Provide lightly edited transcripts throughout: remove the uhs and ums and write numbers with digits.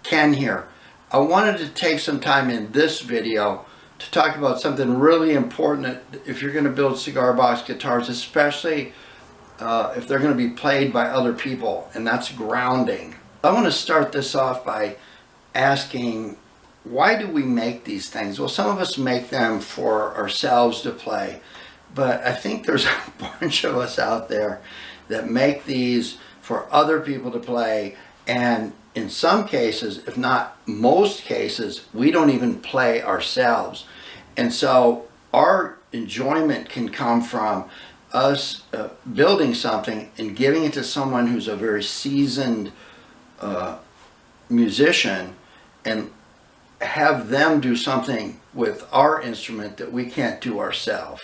Ken here. I wanted to take some time in this video to talk about something really important if you're going to build cigar box guitars, especially if they're going to be played by other people, and that's grounding. I want to start this off by asking, why do we make these things? Well, some of us make them for ourselves to play, but I think there's a bunch of us out there that make these for other people to play, and in some cases, if not most cases, we don't even play ourselves. And so our enjoyment can come from us building something and giving it to someone who's a very seasoned musician, and have them do something with our instrument that we can't do ourselves.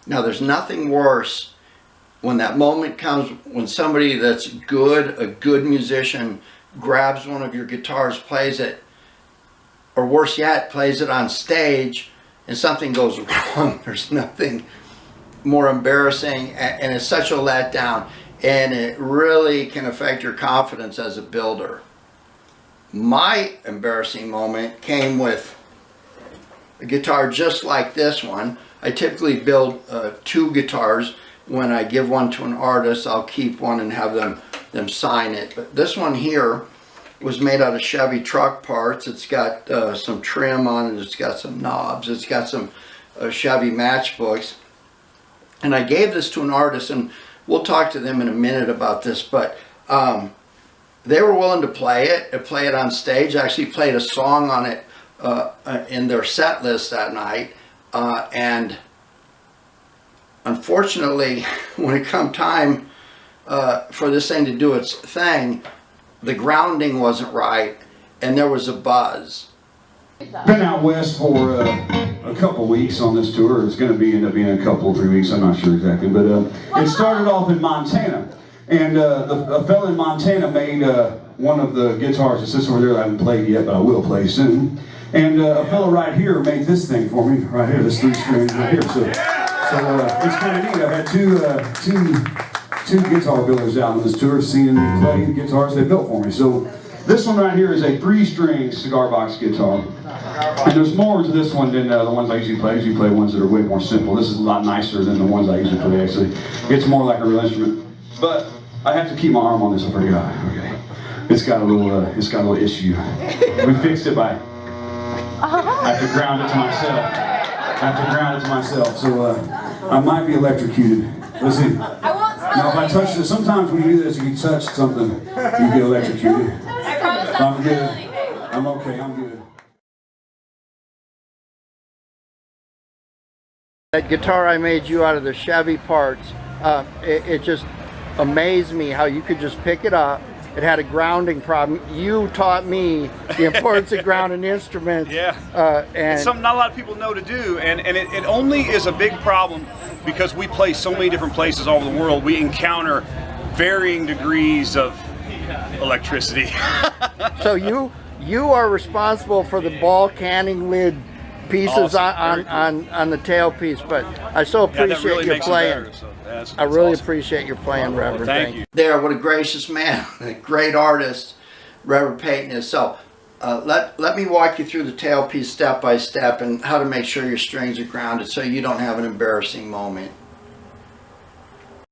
Now, there's nothing worse when that moment comes when somebody that's good, a good musician, grabs one of your guitars, plays it, or worse yet, plays it on stage and something goes wrong. There's nothing more embarrassing, and it's such a letdown, and it really can affect your confidence as a builder. My embarrassing moment came with a guitar just like this one. I typically build two guitars. When I give one to an artist, I'll keep one and have them sign it. But this one here was made out of Chevy truck parts. It's got some trim on it. It's got some knobs. It's got some Chevy matchbooks. And I gave this to an artist, and we'll talk to them in a minute about this, but they were willing to play it on stage. I actually played a song on it in their set list that night. And unfortunately, when it come time for this thing to do its thing, the grounding wasn't right, and there was a buzz. Been out west for a couple weeks on this tour. It's going to end up being a couple or 3 weeks. I'm not sure exactly, but it started off in Montana, and a fella in Montana made one of the guitars that sits over there that I haven't played yet, but I will play soon. And a fella right here made this thing for me, right here, this 3-string right here. So it's kind of neat. I've had two guitar builders out on this tour, seeing me play the guitars they built for me. So this one right here is a 3-string cigar box guitar. And there's more to this one than the ones I usually play. I usually play ones that are way more simple. This is a lot nicer than the ones I usually play, actually. It's more like a real instrument. But I have to keep my arm on this, I forgot. Okay. It's got a little issue. We fixed it by, I have to ground it to myself. So I might be electrocuted. Let's see. Now if I touch this, sometimes when you do this, you touch something, you get electrocuted. I'm good. I'm okay, I'm good. That guitar I made you out of the Chevy parts, it just amazed me how you could just pick it up. It had a grounding problem. You taught me the importance of grounding instruments. Yeah. And it's something not a lot of people know to do, and it only is a big problem because we play so many different places all over the world. We encounter varying degrees of electricity. So you are responsible for the ball canning lid pieces on the tailpiece, but I so appreciate your playing. I really appreciate your playing, Reverend. Thank you. There, what a gracious man, a great artist Reverend Peyton is. So let me walk you through the tailpiece step by step and how to make sure your strings are grounded so you don't have an embarrassing moment.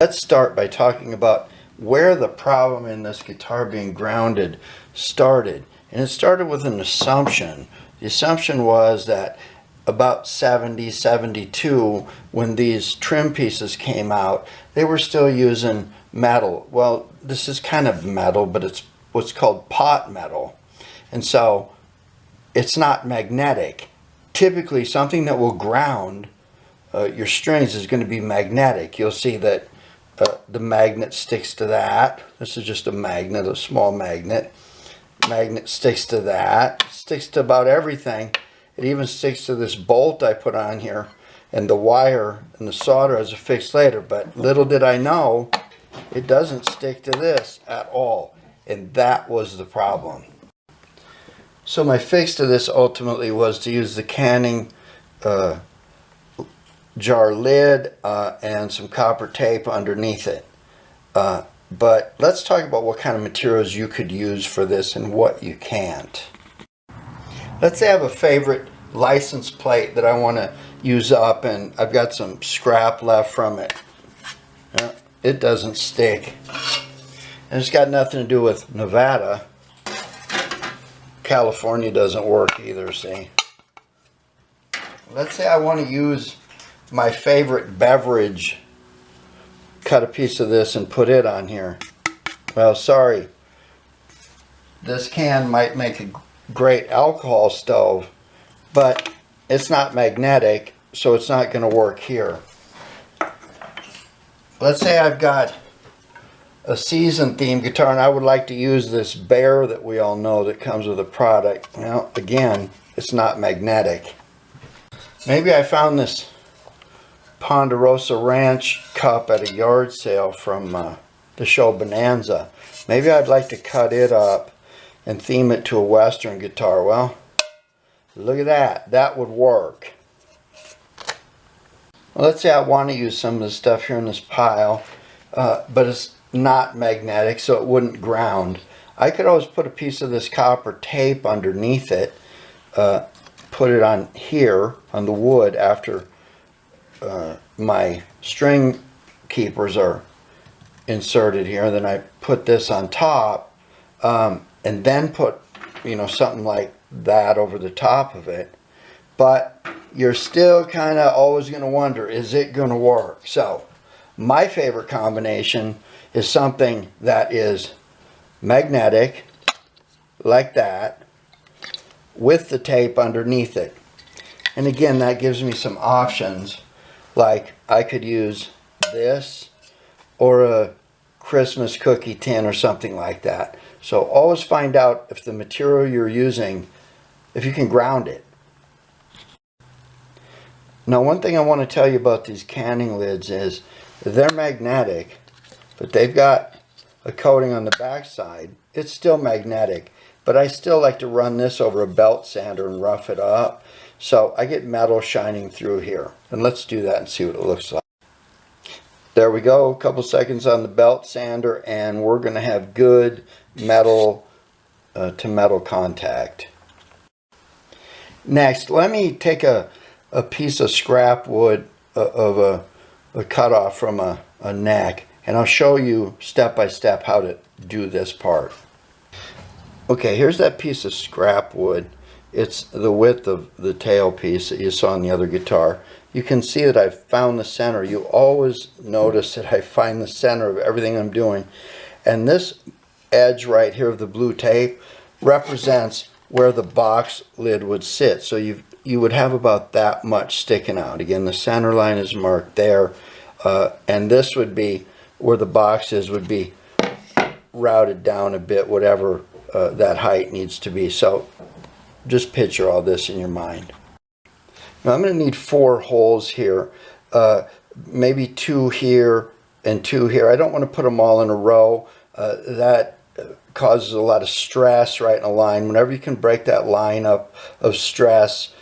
Let's start by talking about where the problem in this guitar being grounded started. And it started with an assumption. The assumption was that about 70, 72, when these trim pieces came out, they were still using metal. Well, this is kind of metal, but it's what's called pot metal. And so it's not magnetic. Typically, something that will ground your strings is going to be magnetic. You'll see that the magnet sticks to that. This is just a magnet, a small magnet. Magnet sticks to that, sticks to about everything. It even sticks to this bolt I put on here, and the wire and the solder as a fixed later. But little did I know, it doesn't stick to this at all, and that was the problem. So my fix to this ultimately was to use the canning jar lid and some copper tape underneath it. But let's talk about what kind of materials you could use for this and what you can't. Let's say I have a favorite license plate that I want to use up, and I've got some scrap left from it. It doesn't stick. And it's got nothing to do with Nevada. California doesn't work either, see? Let's say I want to use my favorite beverage, cut a piece of this and put it on here. Well, sorry. This can might make a great alcohol stove, but it's not magnetic, so it's not going to work here. Let's say I've got a season theme guitar and I would like to use this bear that we all know that comes with a product. Well, again, it's not magnetic. Maybe I found this Ponderosa Ranch cup at a yard sale from the show Bonanza. Maybe I'd like to cut it up and theme it to a Western guitar. Well, look at that. That would work. Well, let's say I want to use some of the stuff here in this pile, but it's not magnetic, so it wouldn't ground. I could always put a piece of this copper tape underneath it, put it on here on the wood after my string keepers are inserted here. Then I put this on top, and then put, you know, something like that over the top of it. But you're still kind of always going to wonder, is it going to work? So my favorite combination is something that is magnetic, like that, with the tape underneath it. And again, that gives me some options. Like I could use this or a Christmas cookie tin or something like that. So always find out if the material you're using, if you can ground it. Now, one thing I want to tell you about these canning lids is they're magnetic, but they've got a coating on the back side. It's still magnetic, but I still like to run this over a belt sander and rough it up, so I get metal shining through here. And let's do that and see what it looks like. There we go, a couple seconds on the belt sander, and we're going to have good metal to metal contact. Next, let me take a piece of scrap wood of a cutoff from a neck, and I'll show you step by step how to do this part. Okay, here's that piece of scrap wood. It's the width of the tail piece that you saw on the other guitar. You can see that I've found the center. You always notice that I find the center of everything I'm doing. And this edge right here of the blue tape represents where the box lid would sit. So you would have about that much sticking out. Again, the center line is marked there. And this would be where the boxes would be routed down a bit, whatever that height needs to be. So just picture all this in your mind. Now I'm going to need 4 holes here, maybe 2 here and 2 here. I don't want to put them all in a row. That causes a lot of stress right in a line. Whenever you can break that line up of stress,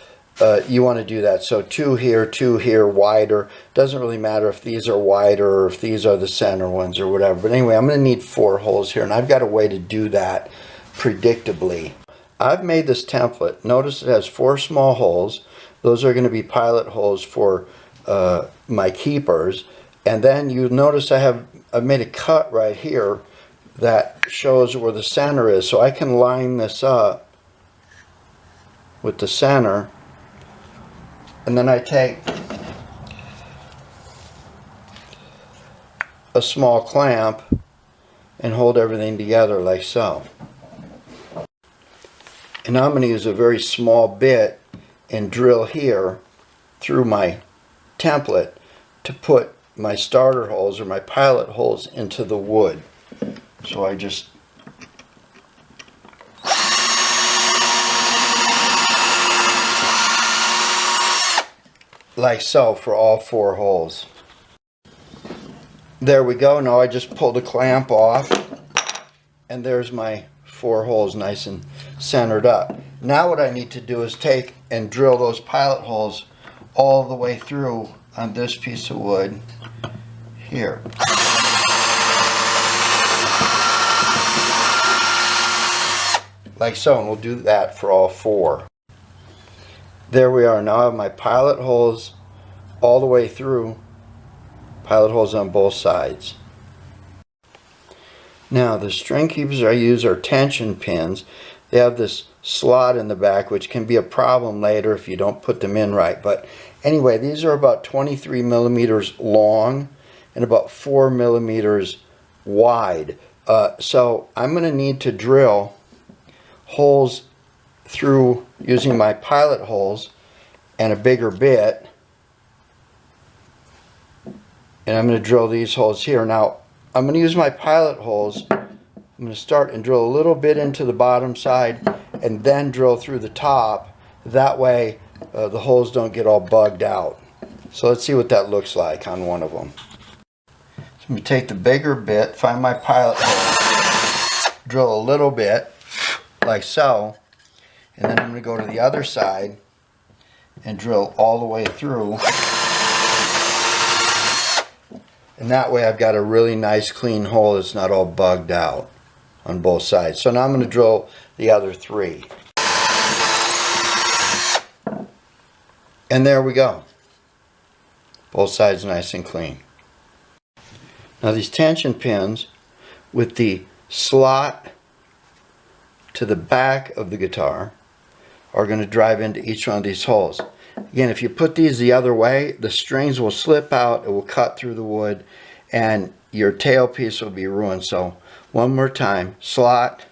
you want to do that. So 2 here, wider. Doesn't really matter if these are wider or if these are the center ones or whatever. But anyway, I'm going to need 4 holes here, and I've got a way to do that predictably. I've made this template. Notice it has 4 small holes. Those are going to be pilot holes for my keepers. And then you notice I've made a cut right here that shows where the center is. So I can line this up with the center. And then I take a small clamp and hold everything together like so. And now I'm going to use a very small bit and drill here through my template to put my starter holes or my pilot holes into the wood. So I just like so for all 4 holes. There we go. Now I just pull the clamp off, and there's my 4 holes nice and centered up. Now what I need to do is take and drill those pilot holes all the way through on this piece of wood here. like so, and we'll do that for all 4. There we are. Now I have my pilot holes all the way through, pilot holes on both sides. Now the string keepers I use are tension pins. They have this slot in the back, which can be a problem later if you don't put them in right. But anyway, these are about 23 millimeters long and about 4 millimeters wide. So I'm going to need to drill holes through using my pilot holes and a bigger bit. And I'm going to drill these holes here. Now I'm going to use my pilot holes. I'm going to start and drill a little bit into the bottom side and then drill through the top. That way the holes don't get all bugged out. So let's see what that looks like on one of them. So I'm going to take the bigger bit, find my pilot hole, drill a little bit like so, and then I'm going to go to the other side and drill all the way through. And that way I've got a really nice clean hole that's not all bugged out on both sides. So now I'm going to drill the other 3. And there we go. Both sides nice and clean. Now these tension pins with the slot to the back of the guitar are going to drive into each one of these holes. Again, if you put these the other way, the strings will slip out, it will cut through the wood, and your tailpiece will be ruined. So one more time, slot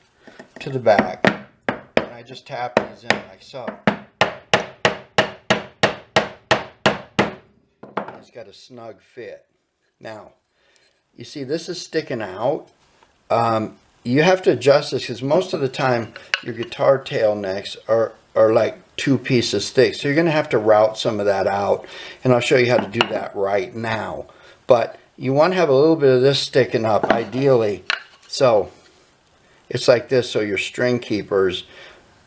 to the back, and I just tap these in like so. It's got a snug fit. Now, you see this is sticking out. You have to adjust this because most of the time your guitar tail necks are like 2 pieces thick. So you're going to have to route some of that out. And I'll show you how to do that right now. But you want to have a little bit of this sticking up, ideally. So it's like this, so your string keepers,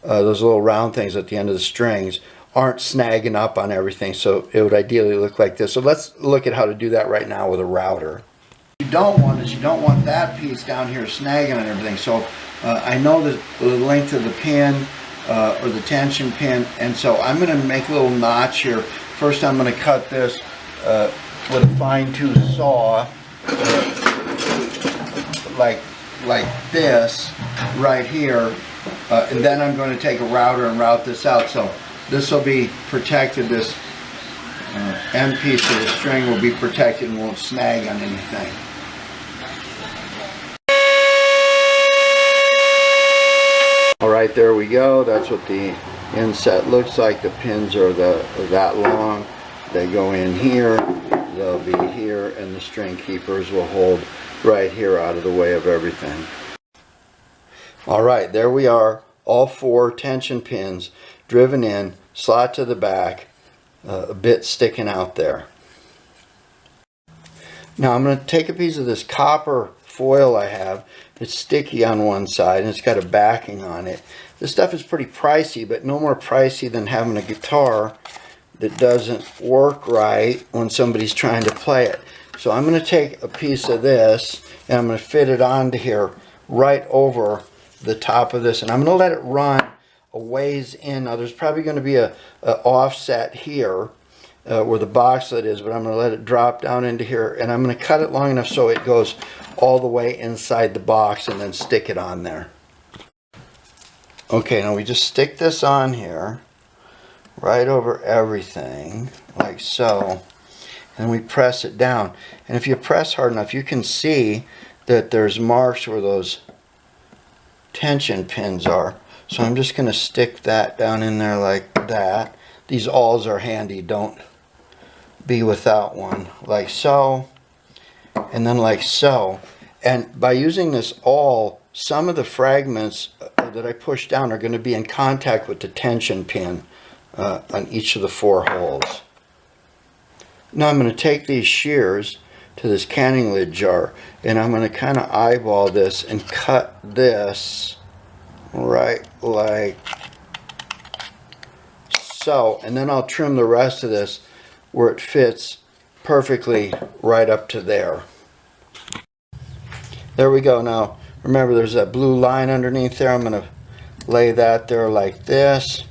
those little round things at the end of the strings, aren't snagging up on everything. So it would ideally look like this. So let's look at how to do that right now with a router. What you don't want is you don't want that piece down here snagging on everything. So I know the length of the pin or the tension pin, and so I'm going to make a little notch here. First I'm going to cut this with a fine-tooth saw like this right here, and then I'm going to take a router and route this out. So this will be protected, this end piece of the string will be protected and won't snag on anything. Alright, there we go. That's what the inset looks like. The pins are that long. They go in here, they'll be here, and the string keepers will hold right here out of the way of everything. Alright, there we are. All 4 tension pins driven in, slot to the back, a bit sticking out there. Now I'm going to take a piece of this copper foil I have. It's sticky on one side and it's got a backing on it. This stuff is pretty pricey, but no more pricey than having a guitar that doesn't work right when somebody's trying to play it. So I'm going to take a piece of this and I'm going to fit it onto here right over the top of this, and I'm going to let it run a ways in. Now there's probably going to be a offset here where the box lid is, but I'm going to let it drop down into here, and I'm going to cut it long enough so it goes all the way inside the box and then stick it on there. Okay, now we just stick this on here right over everything like so, and we press it down. And if you press hard enough, you can see that there's marks where those tension pins are. So I'm just going to stick that down in there like that. These awls are handy, don't be without one. Like so, and then like so. And by using this awl, some of the fragments that I push down are going to be in contact with the tension pin on each of the 4 holes. Now I'm going to take these shears to this canning lid jar, and I'm going to kind of eyeball this and cut this right like so, and then I'll trim the rest of this where it fits perfectly right up to there. There we go. Now remember, there's that blue line underneath there. I'm going to lay that there like this,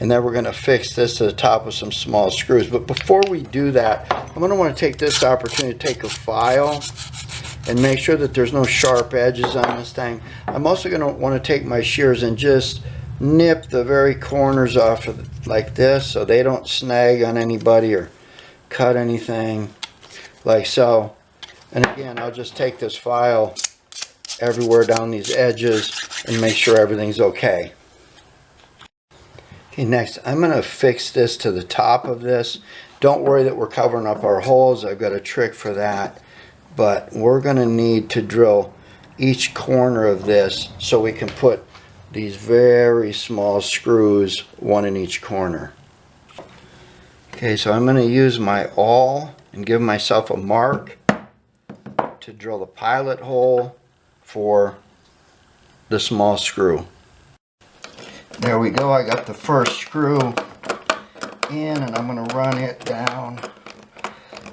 and then we're going to fix this to the top with some small screws. But before we do that, I'm going to want to take this opportunity to take a file and make sure that there's no sharp edges on this thing. I'm also going to want to take my shears and just nip the very corners off of it like this, so they don't snag on anybody or cut anything like so. And again, I'll just take this file everywhere down these edges and make sure everything's okay. Okay, next I'm going to fix this to the top of this. Don't worry that we're covering up our holes. I've got a trick for that. But we're going to need to drill each corner of this so we can put these very small screws, one in each corner. Okay, so I'm going to use my awl and give myself a mark to drill the pilot hole for the small screw. There we go. I got the first screw in, and I'm going to run it down.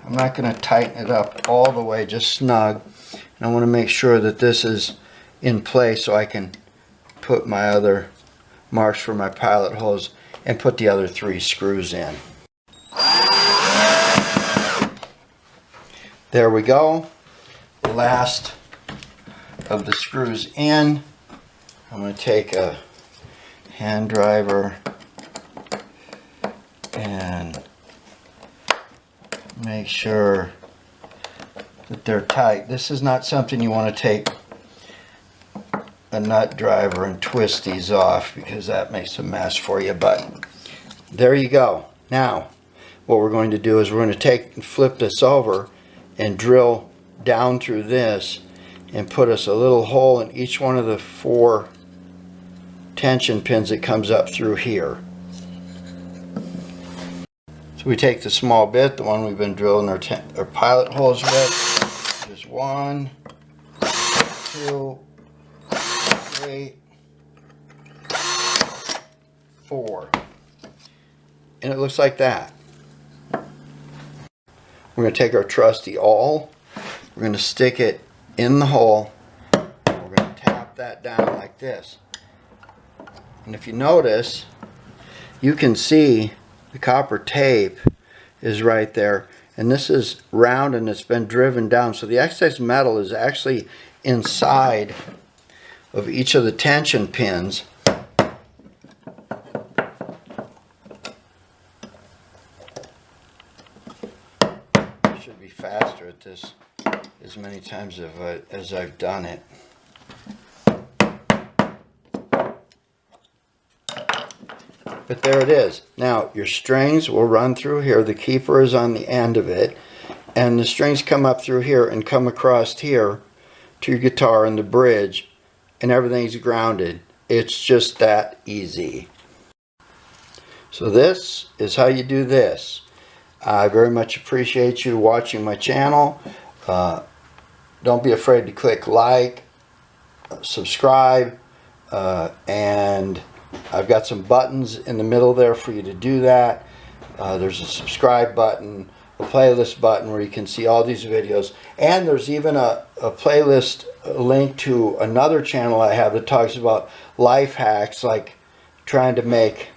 I'm not going to tighten it up all the way, just snug. And I want to make sure that this is in place so I can put my other marks for my pilot holes and put the other 3 screws in. There we go. The last of the screws in. I'm going to take a hand driver and make sure that they're tight. This is not something you want to take a nut driver and twist these off, because that makes a mess for you. But there you go. Now what we're going to do is we're going to take and flip this over and drill down through this and put us a little hole in each one of the 4 tension pins that comes up through here. So we take the small bit, the one we've been drilling our pilot holes with. There's 1, 2, 3, 4. And it looks like that. We're going to take our trusty awl. We're going to stick it in the hole. And we're going to tap that down like this. And if you notice, you can see the copper tape is right there, and this is round and it's been driven down, so the excess metal is actually inside of each of the tension pins. I should be faster at this as many times as I've done it. But there it is. Now your strings will run through here. The keeper is on the end of it, and the strings come up through here and come across here to your guitar and the bridge, and everything's grounded. It's just that easy. So this is how you do this. I very much appreciate you watching my channel. Don't be afraid to click like, subscribe, and I've got some buttons in the middle there for you to do that. There's a subscribe button, a playlist button where you can see all these videos, and there's even a playlist link to another channel I have that talks about life hacks, like trying to make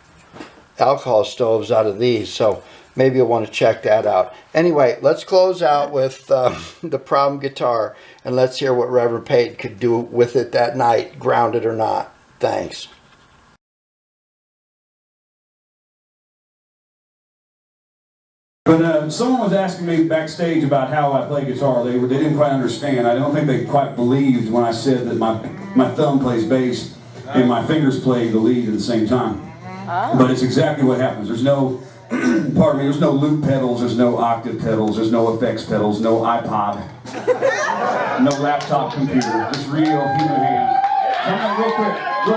alcohol stoves out of these. So maybe you'll want to check that out. Anyway, let's close out with the problem guitar, and let's hear what Reverend Peyton could do with it that night, grounded or not. Thanks. But someone was asking me backstage about how I play guitar. They didn't quite understand. I don't think they quite believed when I said that my thumb plays bass and my fingers play the lead at the same time. Oh. But it's exactly what happens. There's no, pardon me, there's no loop pedals, there's no octave pedals, there's no effects pedals, no iPod, no laptop computer, just real human hands. So I'm gonna, real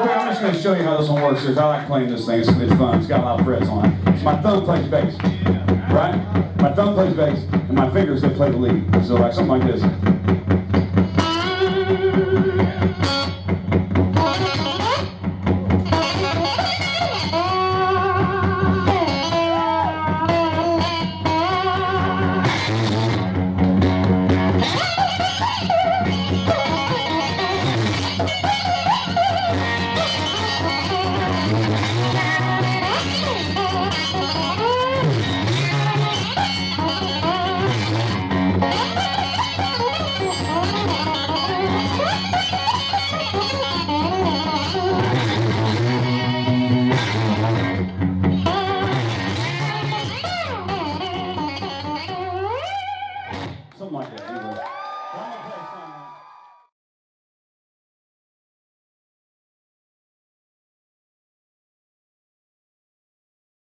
quick, I'm just going to show you how this one works. Because I like playing this thing. It's fun. It's got a lot of frets on it. So my thumb plays bass, right? My thumb plays bass, and my fingers, they play the lead. So like something like this. something like that. Anyway, I'm gonna play a song.